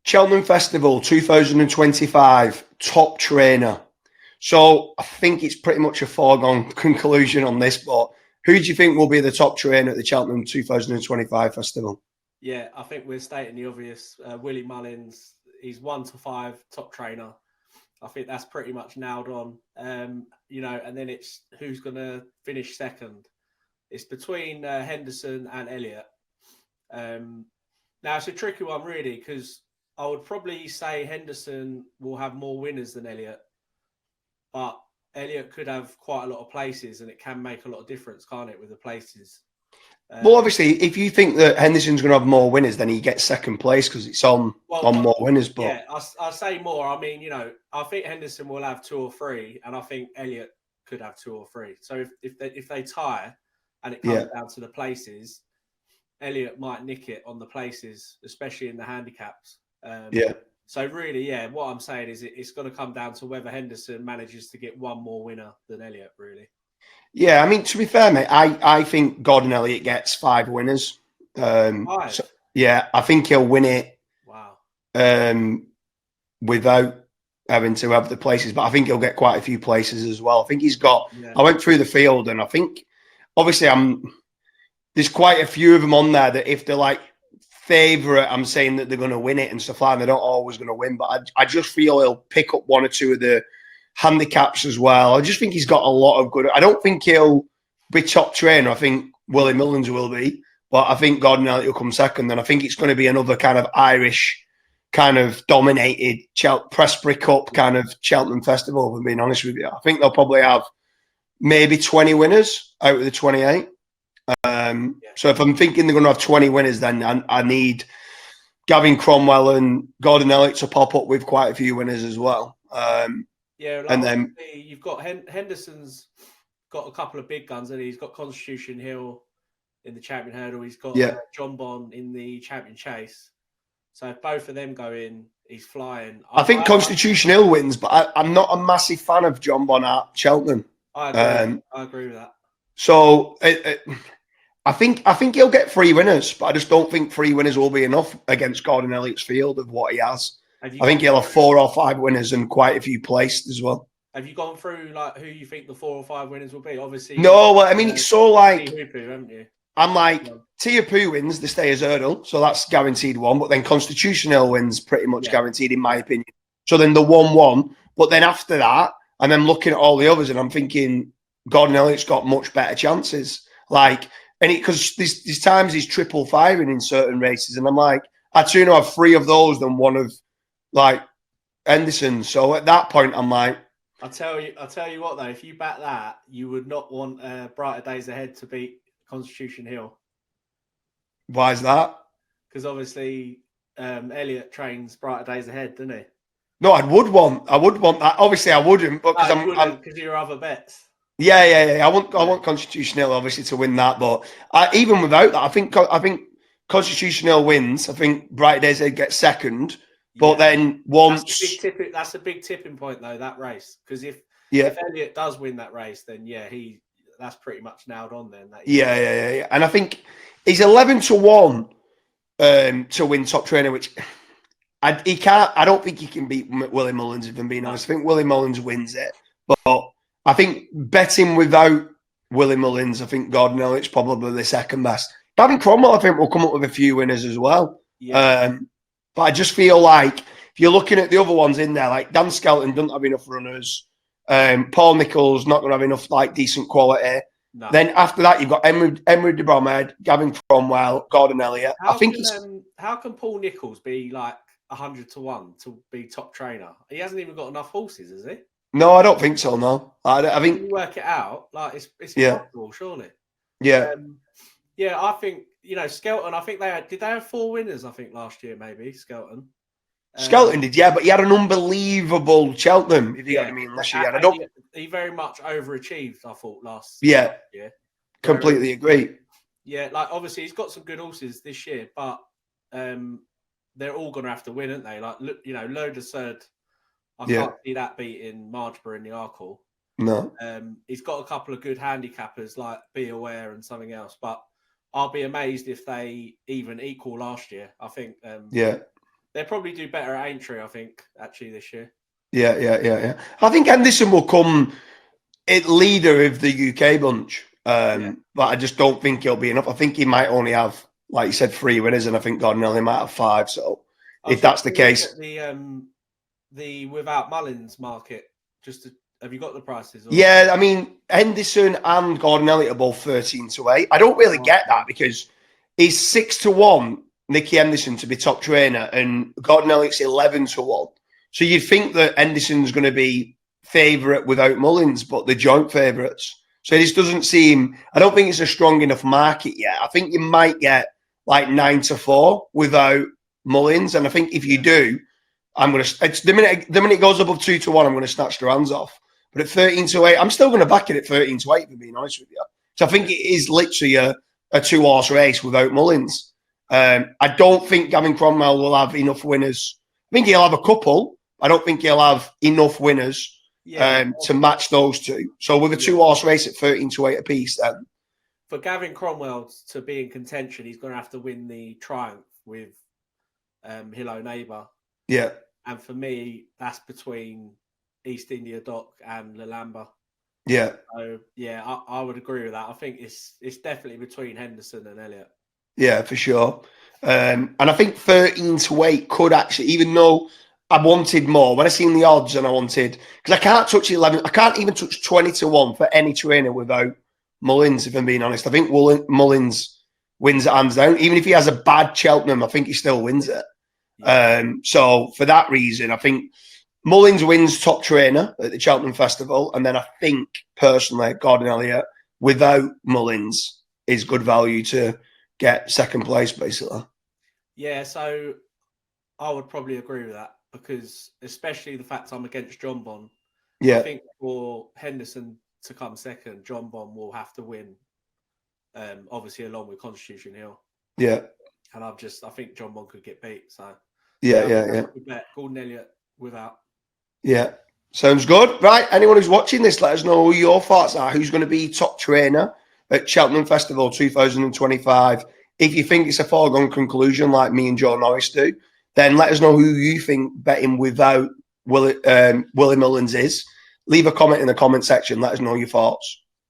Cheltenham Festival 2025 top trainer. So I think it's pretty much a foregone conclusion on this, but who do you think will be the top trainer at the Cheltenham 2025 Festival? Yeah, I think we're stating the obvious. Willie Mullins, he's 1 to 5 top trainer. I think that's pretty much nailed on. And then it's who's going to finish second. It's between Henderson and Elliott. Now, it's a tricky one, really, because I would probably say Henderson will have more winners than Elliott. But Elliott could have quite a lot of places, and it can make a lot of difference, can't it, with the places? Well, obviously, if you think that Henderson's going to have more winners, then he gets second place because it's on more winners. But yeah, I'll say more. I mean, I think Henderson will have 2 or 3, and I think Elliott could have 2 or 3. So if they tie and it comes down to the places, Elliott might nick it on the places, especially in the handicaps. So really, what I'm saying is it's going to come down to whether Henderson manages to get one more winner than Elliott, really. Yeah, I mean, to be fair, mate, I think Gordon Elliott gets 5 winners. 5? So, yeah, I think he'll win it. Wow. Without having to have the places, but I think he'll get quite a few places as well. I think he's got. Yeah. I went through the field, and I think obviously there's quite a few of them on there that if they're like favourite, I'm saying that they're going to win it and stuff like that. They're not always going to win, but I just feel he'll pick up 1 or 2 of the handicaps as well. I just think he's got a lot of good. I don't think he'll be top trainer. I think Willie Mullins will be, but I think Gordon Elliott will come second. And I think it's going to be another kind of Irish, kind of dominated Pressbury Cup kind of Cheltenham Festival. If I'm being honest with you, I think they'll probably have maybe 20 winners out of the 28. So if I'm thinking they're going to have 20 winners, then I need Gavin Cromwell and Gordon Elliott to pop up with quite a few winners as well. And then you've got Henderson's got a couple of big guns, and he's got Constitution Hill in the Champion Hurdle. He's got John Bon in the Champion Chase. So if both of them go in, he's flying. I think Constitution Hill wins, but I'm not a massive fan of John Bon at Cheltenham. I agree with that. So I think he'll get 3 winners, but I just don't think 3 winners will be enough against Gordon Elliott's field of what he has. I think he'll have 4 or 5 winners and quite a few placed as well. Have you gone through like who you think the 4 or 5 winners will be? Obviously, no. Well, I mean, it's so like Tiapu, haven't you? I'm like Tiapu wins the Stayers Hurdle, so that's guaranteed 1. But then Constitution Hill wins pretty much guaranteed, in my opinion. So then the 1-1, but then after that, and then looking at all the others, and I'm thinking Gordon Elliott's got much better chances. Like, and because there's times he's triple firing in certain races, and I'm like, I'd sooner have 3 of those than 1 of like Henderson. So at that point, I'm like, I'll tell you what though, if you back that, you would not want Brighter Days Ahead to beat Constitution Hill. Why is that? Because obviously Elliott trains Brighter Days Ahead, doesn't he? No, I would want that. Obviously, I wouldn't, but because your other bets. Yeah. I want Constitution Hill obviously to win that, but even without that, I think Constitution Hill wins. I think Brighter Days Ahead gets second. But then once that's a big tipping point though, that race, because if Elliott does win that race, then that's pretty much nailed on then. Yeah. And I think he's 11 to 1 to win top trainer, which he can't. I don't think he can beat Willie Mullins, if I'm being honest. I think Willie Mullins wins it, but I think betting without Willie Mullins, I think Gordon Elliott's probably the second best. Gavin Cromwell, I think, will come up with a few winners as well. Yeah. But I just feel like if you're looking at the other ones in there, like Dan Skelton doesn't have enough runners. Paul Nicholls not going to have enough like decent quality. No. Then after that, you've got Emery de Bromhead, Gavin Cromwell, Gordon Elliott. How can Paul Nicholls be like 100 to 1 to be top trainer? He hasn't even got enough horses, has he? No, I don't think so. No, I think you work it out. Like it's impossible, surely. Yeah. I think Skelton. I think did they have 4 winners? I think last year maybe Skelton. Skelton did, but he had an unbelievable Cheltenham. If you get what I mean, last year. He very much overachieved. I thought last year. Completely agree. Yeah, like obviously he's got some good horses this year, but they're all going to have to win, aren't they? Like Low de Serd. I can't see that beating Marchborough in the Arkle. No. He's got a couple of good handicappers like Be Aware and something else, but I'll be amazed if they even equal last year. I think they're They'll probably do better at Aintree, I think, actually, this year. Yeah. I think Henderson will come leader of the UK bunch. But I just don't think he'll be enough. I think he might only have, like you said, 3 winners, and I think Gordon Elliott might have 5. So if that's the case, the without Mullins market, have you got the prices? Or? Yeah, I mean Henderson and Gordon Elliott are both 13-8. I don't really get that because he's 6-1, Nicky Henderson to be top trainer, and Gordon Elliott's 11-1. So you'd think that Henderson's going to be favourite without Mullins, but they're joint favourites. So this doesn't seem. I don't think it's a strong enough market yet. I think you might get like 9-4 without Mullins, and I think if you do, I'm going to. The minute it goes above 2-1, I'm going to snatch their hands off. But at 13-8, I'm still going to back it at 13-8, for being honest with you. So I think it is literally a 2-horse race without Mullins. I don't think Gavin Cromwell will have enough winners. I think he'll have a couple. I don't think he'll have enough winners to match those two. So with a 2-horse race at 13-8 apiece, then. For Gavin Cromwell to be in contention, he's going to have to win the Triumph with Hillo Neighbour. Yeah. And for me, that's between East India Dock and Lalamba. Yeah. So yeah, I would agree with that. I think it's definitely between Henderson and Elliott. Yeah, for sure. And I think 13-8 could actually, even though I wanted more, when I seen the odds and I wanted, because I can't touch 11, I can't even touch 20-1 for any trainer without Mullins, if I'm being honest. I think Mullins wins it hands down. Even if he has a bad Cheltenham, I think he still wins it. Yeah. So for that reason, I think Mullins wins top trainer at the Cheltenham Festival, and then I think personally Gordon Elliott without Mullins is good value to get second place, basically. Yeah, so I would probably agree with that because especially the fact I'm against John Bon. Yeah, I think for Henderson to come second, John Bon will have to win. Obviously, along with Constitution Hill. Yeah, and I think John Bon could get beat. So yeah. Gordon Elliott without. Yeah, sounds good. Right, anyone who's watching this, let us know who your thoughts are. Who's going to be top trainer at Cheltenham Festival 2025? If you think it's a foregone conclusion, like me and Joe Norris do, then let us know who you think betting without Willie Mullins is. Leave a comment in the comment section. Let us know your thoughts.